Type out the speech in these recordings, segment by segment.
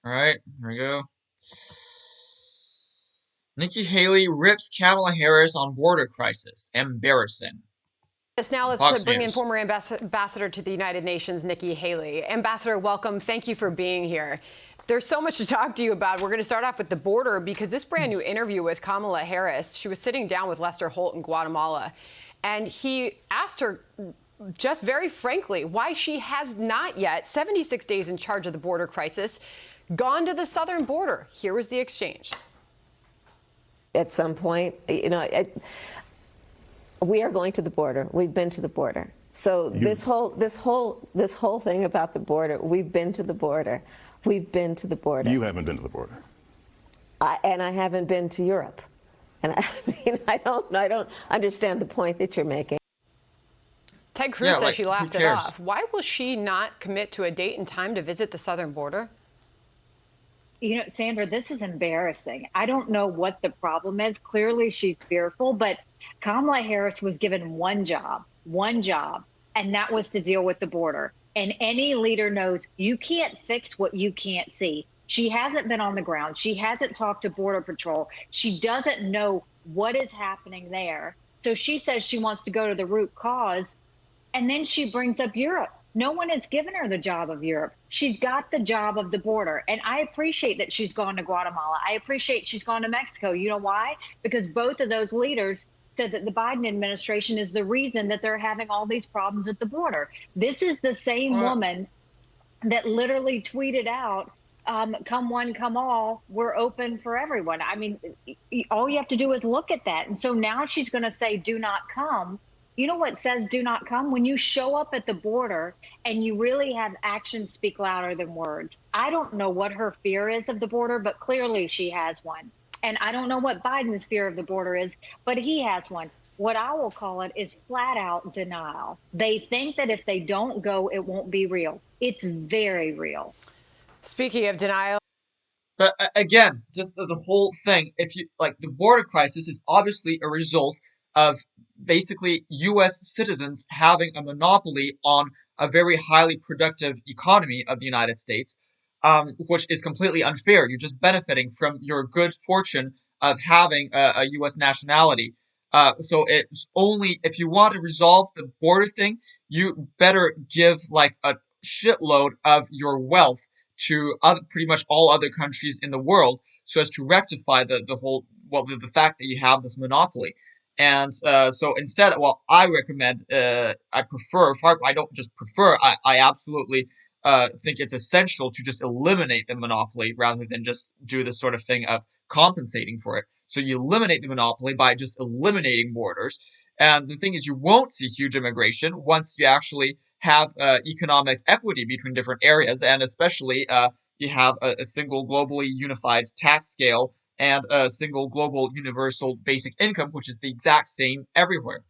All right, here we go. Nikki Haley rips Kamala Harris on border crisis. Embarrassing. Now let's Fox bring in News. former ambassador to the United Nations, Nikki Haley. Ambassador, welcome. Thank you for being here. There's so much to talk to you about. We're going to start off with the border because this brand new interview with Kamala Harris, she was sitting down with Lester Holt in Guatemala, and he asked her just very frankly why she has not yet, 76 days in charge of the border crisis, gone to the southern border. Here was the exchange. At some point, we are going to the border. We've been to the border. So this whole thing about the border, we've been to the border. We've been to the border. You haven't been to the border. And I haven't been to Europe. And I don't understand the point that you're making. Ted Cruz says she laughed it off. Why will she not commit to a date and time to visit the southern border? You know, Sandra, this is embarrassing. I don't know what the problem is. Clearly, she's fearful, but Kamala Harris was given one job, and that was to deal with the border. And any leader knows you can't fix what you can't see. She hasn't been on the ground. She hasn't talked to Border Patrol. She doesn't know what is happening there. So she says she wants to go to the root cause, and then she brings up Europe. No one has given her the job of Europe. She's got the job of the border. And I appreciate that she's gone to Guatemala. I appreciate she's gone to Mexico. You know why? Because both of those leaders said that the Biden administration is the reason that they're having all these problems at the border. This is the same woman that literally tweeted out, come one, come all, we're open for everyone. I mean, all you have to do is look at that. And so now she's going to say, do not come. You know what says do not come? When you show up at the border and you really have actions speak louder than words. I don't know what her fear is of the border, but clearly she has one. And I don't know what Biden's fear of the border is, but he has one. What I will call it is flat out denial. They think that if they don't go, it won't be real. It's very real. Speaking of denial. But again, just the whole thing, if you like, the border crisis is obviously a result of basically U.S. citizens having a monopoly on a very highly productive economy of the United States, which is completely unfair. You're just benefiting from your good fortune of having a U.S. nationality. So it's only if you want to resolve the border thing, you better give like a shitload of your wealth to pretty much all other countries in the world so as to rectify the whole, well, the fact that you have this monopoly. And so instead, well, I recommend, I prefer, I don't just prefer, I absolutely think it's essential to just eliminate the monopoly rather than just do this sort of thing of compensating for it. So you eliminate the monopoly by just eliminating borders. And the thing is, you won't see huge immigration once you actually have economic equity between different areas, and especially you have a single globally unified tax scale and a single global universal basic income, which is the exact same everywhere.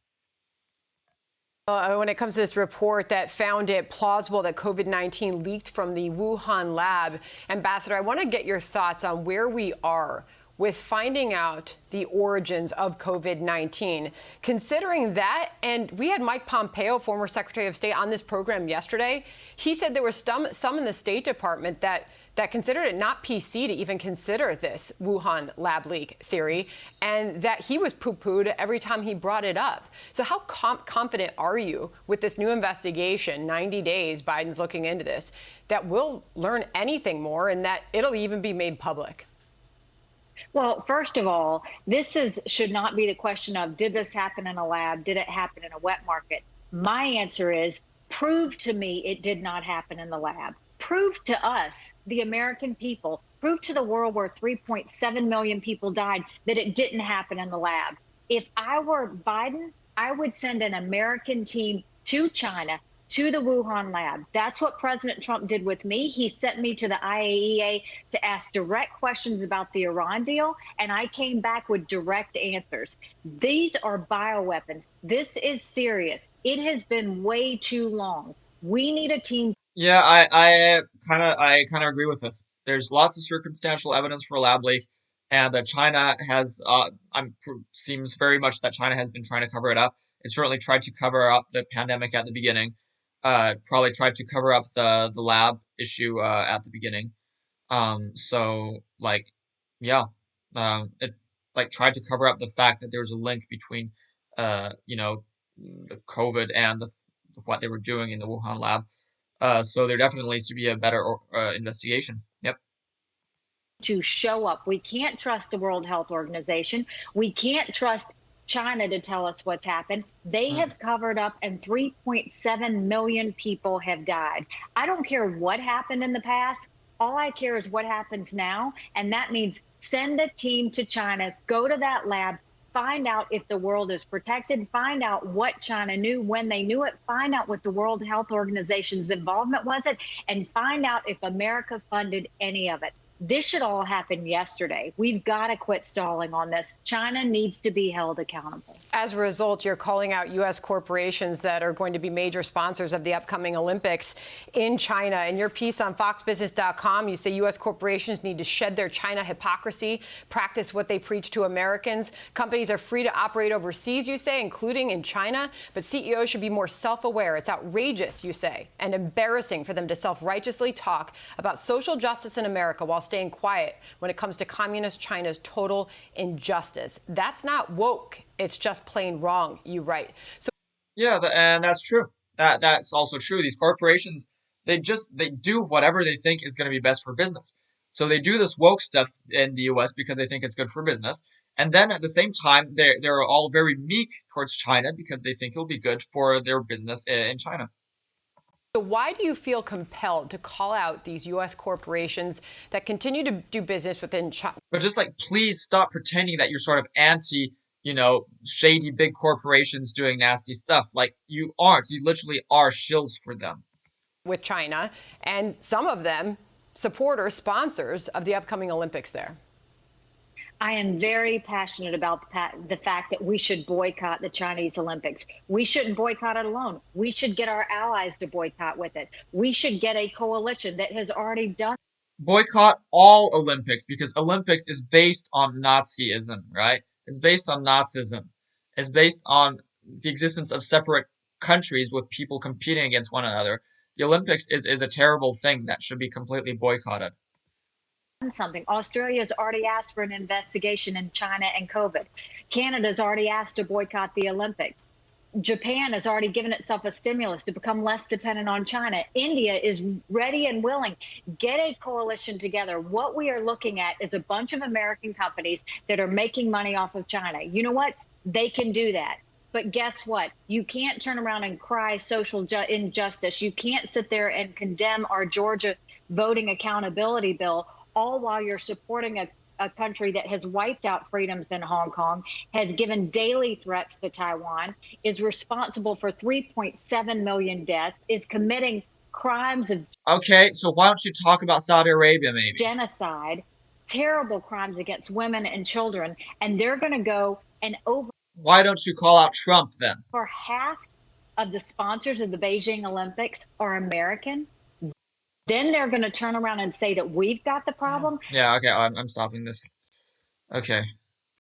When it comes to this report that found it plausible that COVID-19 leaked from the Wuhan lab, Ambassador, I want to get your thoughts on where we are with finding out the origins of COVID-19. Considering that, and we had Mike Pompeo, former Secretary of State, on this program yesterday. He said there were some in the State Department that considered it not PC to even consider this Wuhan lab leak theory, and that he was poo-pooed every time he brought it up. So how confident are you with this new investigation, 90 days, Biden's looking into this, that we'll learn anything more and that it'll even be made public? Well, first of all, should not be the question of, did this happen in a lab? Did it happen in a wet market? My answer is, prove to me it did not happen in the lab. Prove to us, the American people, prove to the world where 3.7 million people died that it didn't happen in the lab. If I were Biden, I would send an American team to China, to the Wuhan lab. That's what President Trump did with me. He sent me to the IAEA to ask direct questions about the Iran deal, and I came back with direct answers. These are bioweapons. This is serious. It has been way too long. We need a team. Yeah, I kind of agree with this. There's lots of circumstantial evidence for a lab leak, and China has, seems very much that China has been trying to cover it up. It certainly tried to cover up the pandemic at the beginning. Probably tried to cover up the lab issue at the beginning. So like, yeah, it like tried to cover up the fact that there was a link between, you know, the COVID and what they were doing in the Wuhan lab. So there definitely needs to be a better investigation. Yep. To show up. We can't trust the World Health Organization. We can't trust China to tell us what's happened. They Mm. have covered up and 3.7 million people have died. I don't care what happened in the past. All I care is what happens now. And that means send a team to China, go to that lab, find out if the world is protected, find out what China knew, when they knew it, find out what the World Health Organization's involvement was it, and find out if America funded any of it. This should all happen yesterday. We've got to quit stalling on this. China needs to be held accountable. As a result, you're calling out U.S. corporations that are going to be major sponsors of the upcoming Olympics in China. In your piece on foxbusiness.com, you say U.S. corporations need to shed their China hypocrisy, practice what they preach to Americans. Companies are free to operate overseas, you say, including in China, but CEOs should be more self-aware. It's outrageous, you say, and embarrassing for them to self-righteously talk about social justice in America while staying quiet when it comes to communist China's total injustice. That's not woke. It's just plain wrong, you write. So Yeah, and that's true. That's also true. These corporations, they do whatever they think is going to be best for business. So they do this woke stuff in the U.S. because they think it's good for business, and then at the same time, they're all very meek towards China because they think it'll be good for their business in China. why do you feel compelled to call out these U.S. corporations that continue to do business within China? But just like, please stop pretending that you're sort of anti, shady big corporations doing nasty stuff. Like, you aren't. You literally are shills for them. With China, and some of them supporters, sponsors of the upcoming Olympics there. I am very passionate about the fact that we should boycott the Chinese Olympics. We shouldn't boycott it alone. We should get our allies to boycott with it. We should get a coalition that has already done. Boycott all Olympics because Olympics is based on Nazism, right? It's based on Nazism. It's based on the existence of separate countries with people competing against one another. The Olympics is a terrible thing that should be completely boycotted. Something. Australia's already asked for an investigation in China and COVID. Canada's already asked to boycott the Olympics. Japan has already given itself a stimulus to become less dependent on China. India is ready and willing. Get a coalition together. What we are looking at is a bunch of American companies that are making money off of China. You know what? They can do that. But guess what? You can't turn around and cry social injustice. You can't sit there and condemn our Georgia voting accountability bill, all while you're supporting a country that has wiped out freedoms in Hong Kong, has given daily threats to Taiwan, is responsible for 3.7 million deaths, is committing crimes of Okay, so why don't you talk about Saudi Arabia maybe? genocide, terrible crimes against women and children, and they're going to go and Why don't you call out Trump then? over half of the sponsors of the Beijing Olympics are American. Then they're going to turn around and say that we've got the problem. Yeah, okay, I'm stopping this. Okay.